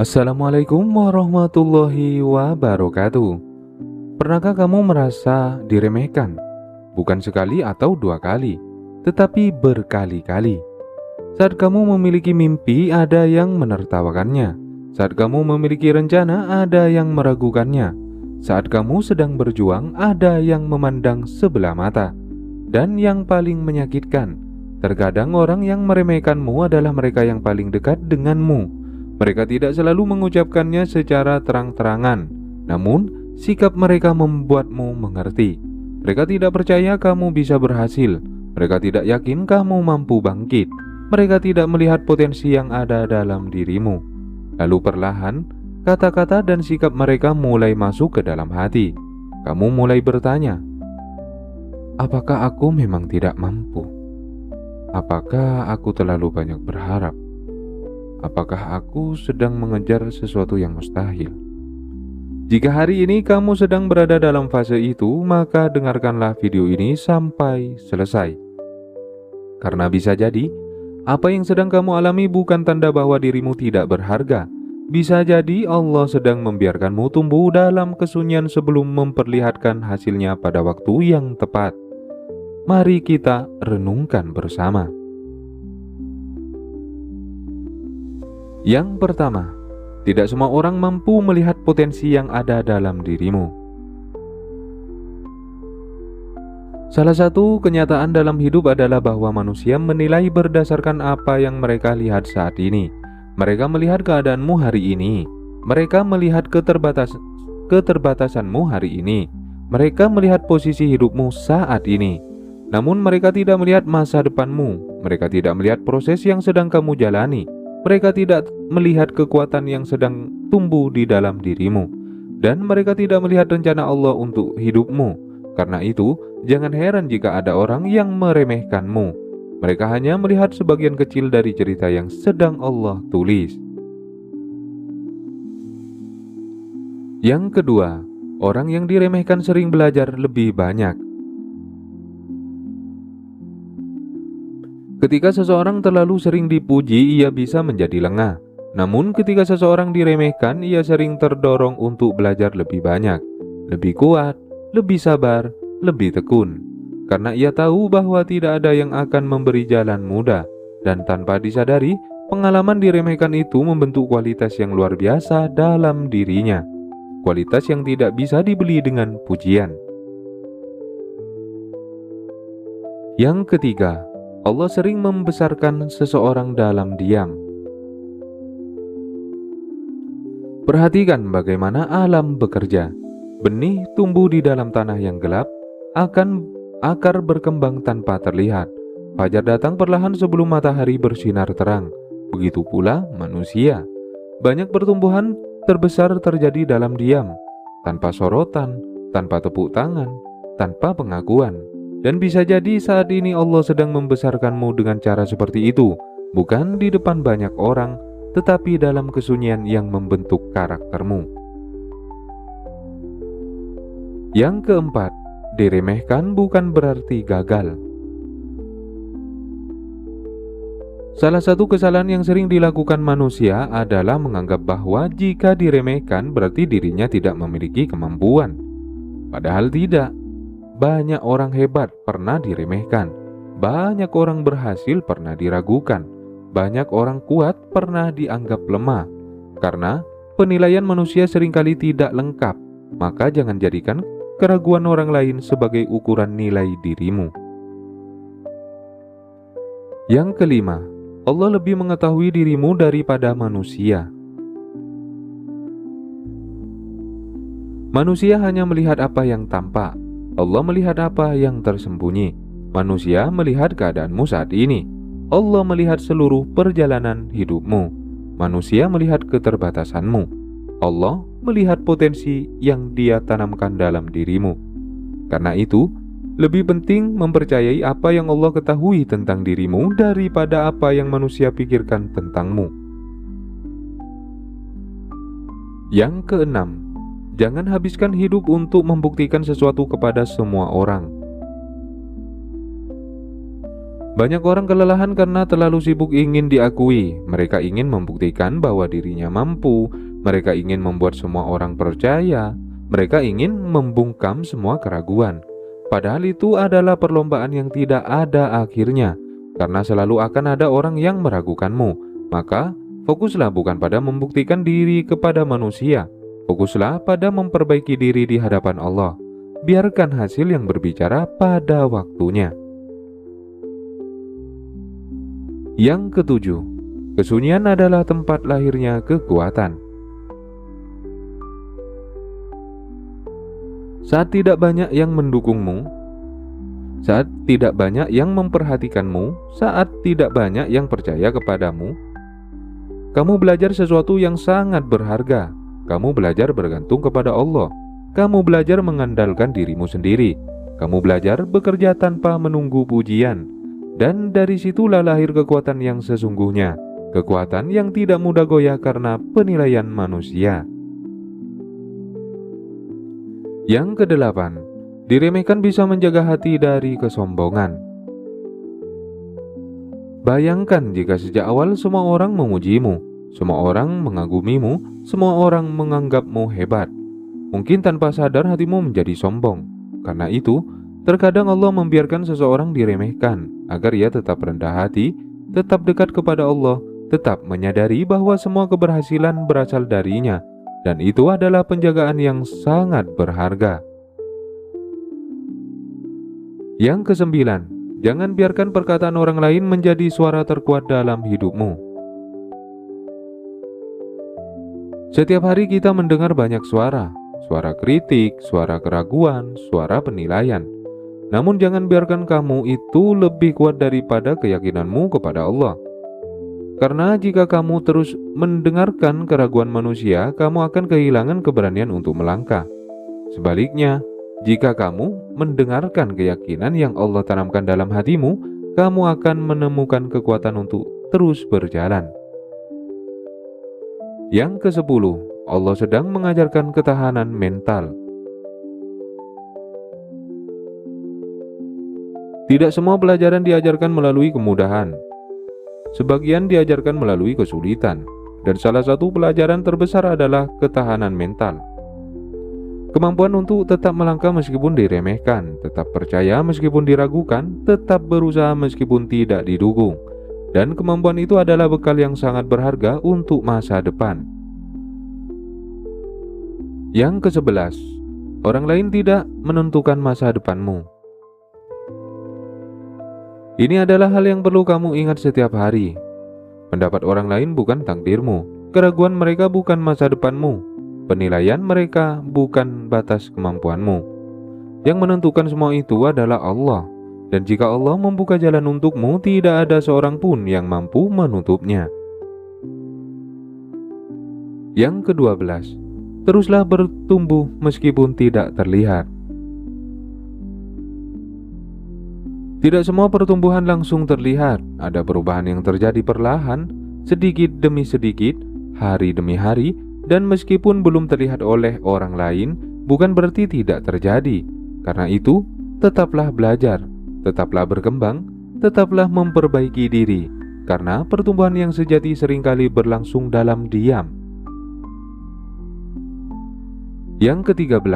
Assalamualaikum warahmatullahi wabarakatuh. Pernahkah kamu merasa diremehkan? Bukan sekali atau dua kali, tetapi berkali-kali. Saat kamu memiliki mimpi, ada yang menertawakannya. Saat kamu memiliki rencana, ada yang meragukannya. Saat kamu sedang berjuang, ada yang memandang sebelah mata. Dan yang paling menyakitkan, terkadang orang yang meremehkanmu adalah mereka yang paling dekat denganmu. Mereka tidak selalu mengucapkannya secara terang-terangan, namun sikap mereka membuatmu mengerti. Mereka tidak percaya kamu bisa berhasil. Mereka tidak yakin kamu mampu bangkit. Mereka tidak melihat potensi yang ada dalam dirimu. Lalu perlahan, kata-kata dan sikap mereka mulai masuk ke dalam hati. Kamu mulai bertanya, apakah aku memang tidak mampu? Apakah aku terlalu banyak berharap? Apakah aku sedang mengejar sesuatu yang mustahil? Jika hari ini kamu sedang berada dalam fase itu, maka dengarkanlah video ini sampai selesai. Karena bisa jadi, apa yang sedang kamu alami bukan tanda bahwa dirimu tidak berharga. Bisa jadi Allah sedang membiarkanmu tumbuh dalam kesunyian sebelum memperlihatkan hasilnya pada waktu yang tepat. Mari kita renungkan bersama. Yang pertama, tidak semua orang mampu melihat potensi yang ada dalam dirimu. Salah satu kenyataan dalam hidup adalah bahwa manusia menilai berdasarkan apa yang mereka lihat saat ini. Mereka melihat keadaanmu hari ini. Mereka melihat keterbatasanmu hari ini. Mereka melihat posisi hidupmu saat ini. Namun mereka tidak melihat masa depanmu. Mereka tidak melihat proses yang sedang kamu jalani. Mereka tidak melihat kekuatan yang sedang tumbuh di dalam dirimu. Dan mereka tidak melihat rencana Allah untuk hidupmu. Karena itu, jangan heran jika ada orang yang meremehkanmu. Mereka hanya melihat sebagian kecil dari cerita yang sedang Allah tulis. Yang kedua, orang yang diremehkan sering belajar lebih banyak. Ketika seseorang terlalu sering dipuji, ia bisa menjadi lengah. Namun ketika seseorang diremehkan, ia sering terdorong untuk belajar lebih banyak, lebih kuat, lebih sabar, lebih tekun. Karena ia tahu bahwa tidak ada yang akan memberi jalan mudah. Dan tanpa disadari, pengalaman diremehkan itu membentuk kualitas yang luar biasa dalam dirinya. Kualitas yang tidak bisa dibeli dengan pujian. Yang ketiga, Allah sering membesarkan seseorang dalam diam. Perhatikan bagaimana alam bekerja. Benih tumbuh di dalam tanah yang gelap, akan akar berkembang tanpa terlihat. Fajar datang perlahan sebelum matahari bersinar terang. Begitu pula manusia. Banyak pertumbuhan terbesar terjadi dalam diam, tanpa sorotan, tanpa tepuk tangan, tanpa pengakuan. Dan bisa jadi saat ini Allah sedang membesarkanmu dengan cara seperti itu, bukan di depan banyak orang, tetapi dalam kesunyian yang membentuk karaktermu. Yang keempat, diremehkan bukan berarti gagal. Salah satu kesalahan yang sering dilakukan manusia adalah menganggap bahwa jika diremehkan berarti dirinya tidak memiliki kemampuan. Padahal tidak. Banyak orang hebat pernah diremehkan. Banyak orang berhasil pernah diragukan. Banyak orang kuat pernah dianggap lemah. Karena penilaian manusia seringkali tidak lengkap, maka jangan jadikan keraguan orang lain sebagai ukuran nilai dirimu. Yang kelima, Allah lebih mengetahui dirimu daripada manusia. Manusia hanya melihat apa yang tampak. Allah melihat apa yang tersembunyi. Manusia melihat keadaanmu saat ini. Allah melihat seluruh perjalanan hidupmu. Manusia melihat keterbatasanmu. Allah melihat potensi yang Dia tanamkan dalam dirimu. Karena itu, lebih penting mempercayai apa yang Allah ketahui tentang dirimu daripada apa yang manusia pikirkan tentangmu. Yang keenam, jangan habiskan hidup untuk membuktikan sesuatu kepada semua orang. Banyak orang kelelahan karena terlalu sibuk ingin diakui. Mereka ingin membuktikan bahwa dirinya mampu. Mereka ingin membuat semua orang percaya. Mereka ingin membungkam semua keraguan. Padahal itu adalah perlombaan yang tidak ada akhirnya. Karena selalu akan ada orang yang meragukanmu. Maka fokuslah bukan pada membuktikan diri kepada manusia. Fokuslah pada memperbaiki diri di hadapan Allah. Biarkan hasil yang berbicara pada waktunya. Yang ketujuh, kesunyian adalah tempat lahirnya kekuatan. Saat tidak banyak yang mendukungmu, saat tidak banyak yang memperhatikanmu, saat tidak banyak yang percaya kepadamu, kamu belajar sesuatu yang sangat berharga. Kamu belajar bergantung kepada Allah. Kamu belajar mengandalkan dirimu sendiri. Kamu belajar bekerja tanpa menunggu pujian. Dan dari situlah lahir kekuatan yang sesungguhnya. Kekuatan yang tidak mudah goyah karena penilaian manusia. Yang kedelapan, diremehkan bisa menjaga hati dari kesombongan. Bayangkan jika sejak awal semua orang memujimu, semua orang mengagumimu, semua orang menganggapmu hebat. Mungkin tanpa sadar hatimu menjadi sombong. Karena itu, terkadang Allah membiarkan seseorang diremehkan agar ia tetap rendah hati, tetap dekat kepada Allah, tetap menyadari bahwa semua keberhasilan berasal darinya, dan itu adalah penjagaan yang sangat berharga. Yang kesembilan, jangan biarkan perkataan orang lain menjadi suara terkuat dalam hidupmu. Setiap hari kita mendengar banyak suara kritik, suara keraguan, suara penilaian. Namun jangan biarkan kamu itu lebih kuat daripada keyakinanmu kepada Allah. Karena jika kamu terus mendengarkan keraguan manusia, kamu akan kehilangan keberanian untuk melangkah. Sebaliknya, jika kamu mendengarkan keyakinan yang Allah tanamkan dalam hatimu, kamu akan menemukan kekuatan untuk terus berjalan. Yang ke-10, Allah sedang mengajarkan ketahanan mental. Tidak semua pelajaran diajarkan melalui kemudahan. Sebagian diajarkan melalui kesulitan, dan salah satu pelajaran terbesar adalah ketahanan mental. Kemampuan untuk tetap melangkah meskipun diremehkan, tetap percaya meskipun diragukan, tetap berusaha meskipun tidak didukung. Dan kemampuan itu adalah bekal yang sangat berharga untuk masa depan. Yang ke-11, orang lain tidak menentukan masa depanmu. Ini adalah hal yang perlu kamu ingat setiap hari. Pendapat orang lain bukan takdirmu. Keraguan mereka bukan masa depanmu. Penilaian mereka bukan batas kemampuanmu. Yang menentukan semua itu adalah Allah. Dan jika Allah membuka jalan untukmu, tidak ada seorang pun yang mampu menutupnya. Yang ke-12, teruslah bertumbuh meskipun tidak terlihat. Tidak semua pertumbuhan langsung terlihat. Ada perubahan yang terjadi perlahan, sedikit demi sedikit, hari demi hari, dan meskipun belum terlihat oleh orang lain, bukan berarti tidak terjadi. Karena itu, tetaplah belajar, tetaplah berkembang, tetaplah memperbaiki diri. Karena pertumbuhan yang sejati seringkali berlangsung dalam diam. Yang ke-13,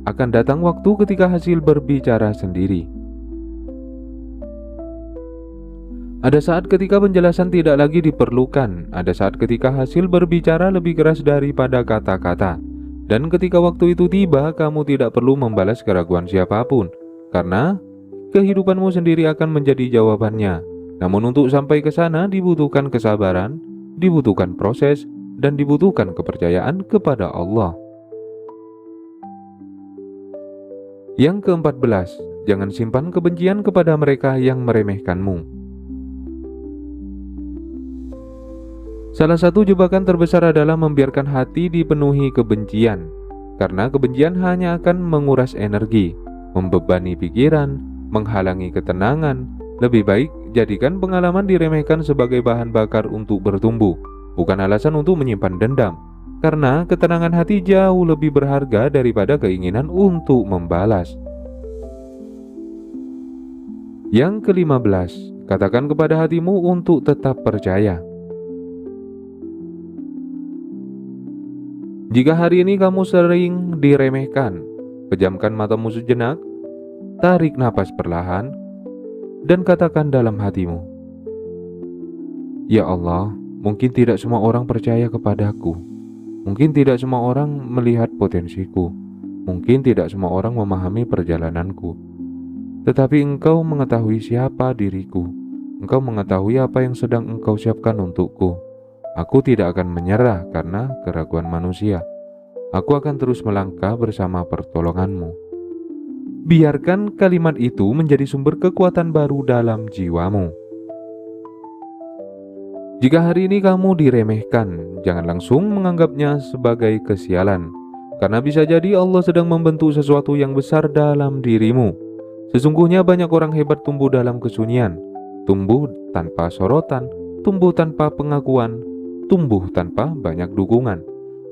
akan datang waktu ketika hasil berbicara sendiri. Ada saat ketika penjelasan tidak lagi diperlukan. Ada saat ketika hasil berbicara lebih keras daripada kata-kata. Dan ketika waktu itu tiba, kamu tidak perlu membalas keraguan siapapun. Karena kehidupanmu sendiri akan menjadi jawabannya. Namun untuk sampai ke sana dibutuhkan kesabaran, dibutuhkan proses, dan dibutuhkan kepercayaan kepada Allah. Yang ke-14, jangan simpan kebencian kepada mereka yang meremehkanmu. Salah satu jebakan terbesar adalah membiarkan hati dipenuhi kebencian. Karena kebencian hanya akan menguras energi, membebani pikiran, menghalangi ketenangan. Lebih baik jadikan pengalaman diremehkan sebagai bahan bakar untuk bertumbuh, bukan alasan untuk menyimpan dendam. Karena ketenangan hati jauh lebih berharga daripada keinginan untuk membalas. Yang ke-15, Katakan kepada hatimu untuk tetap percaya. Jika hari ini kamu sering diremehkan, pejamkan matamu sejenak, tarik napas perlahan, dan katakan dalam hatimu, "Ya Allah, mungkin tidak semua orang percaya kepadaku. Mungkin tidak semua orang melihat potensiku. Mungkin tidak semua orang memahami perjalananku. Tetapi Engkau mengetahui siapa diriku. Engkau mengetahui apa yang sedang Engkau siapkan untukku. Aku tidak akan menyerah karena keraguan manusia. Aku akan terus melangkah bersama pertolongan-Mu." Biarkan kalimat itu menjadi sumber kekuatan baru dalam jiwamu. Jika hari ini kamu diremehkan, jangan langsung menganggapnya sebagai kesialan, karena bisa jadi Allah sedang membentuk sesuatu yang besar dalam dirimu. Sesungguhnya banyak orang hebat tumbuh dalam kesunyian, tumbuh tanpa sorotan, tumbuh tanpa pengakuan, tumbuh tanpa banyak dukungan.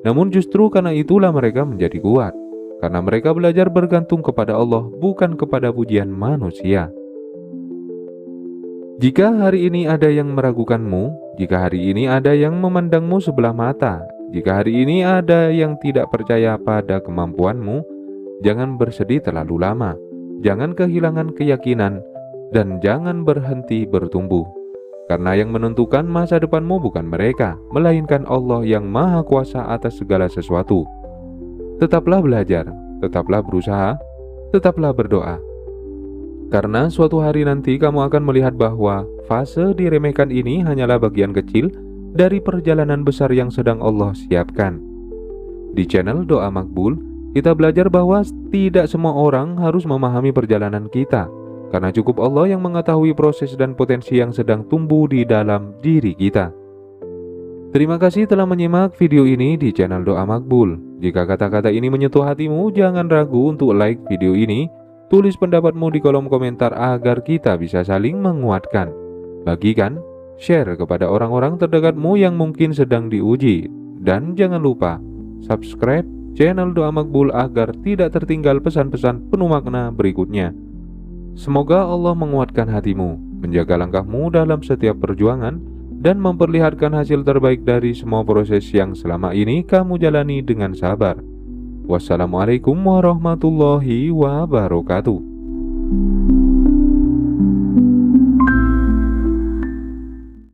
Namun justru karena itulah mereka menjadi kuat, karena mereka belajar bergantung kepada Allah, bukan kepada pujian manusia. Jika hari ini ada yang meragukanmu, jika hari ini ada yang memandangmu sebelah mata, jika hari ini ada yang tidak percaya pada kemampuanmu, jangan bersedih terlalu lama, jangan kehilangan keyakinan, dan jangan berhenti bertumbuh. Karena yang menentukan masa depanmu bukan mereka, melainkan Allah yang Maha Kuasa atas segala sesuatu. Tetaplah belajar, tetaplah berusaha, tetaplah berdoa. Karena suatu hari nanti kamu akan melihat bahwa fase diremehkan ini hanyalah bagian kecil dari perjalanan besar yang sedang Allah siapkan. Di channel Doa Makbul, kita belajar bahwa tidak semua orang harus memahami perjalanan kita, karena cukup Allah yang mengetahui proses dan potensi yang sedang tumbuh di dalam diri kita. Terima kasih telah menyimak video ini di channel Doa Makbul. Jika kata-kata ini menyentuh hatimu, jangan ragu untuk like video ini. Tulis pendapatmu di kolom komentar agar kita bisa saling menguatkan. Bagikan, share kepada orang-orang terdekatmu yang mungkin sedang diuji. Dan jangan lupa, subscribe channel Doa Makbul agar tidak tertinggal pesan-pesan penuh makna berikutnya. Semoga Allah menguatkan hatimu, menjaga langkahmu dalam setiap perjuangan, dan memperlihatkan hasil terbaik dari semua proses yang selama ini kamu jalani dengan sabar. Wassalamualaikum warahmatullahi wabarakatuh.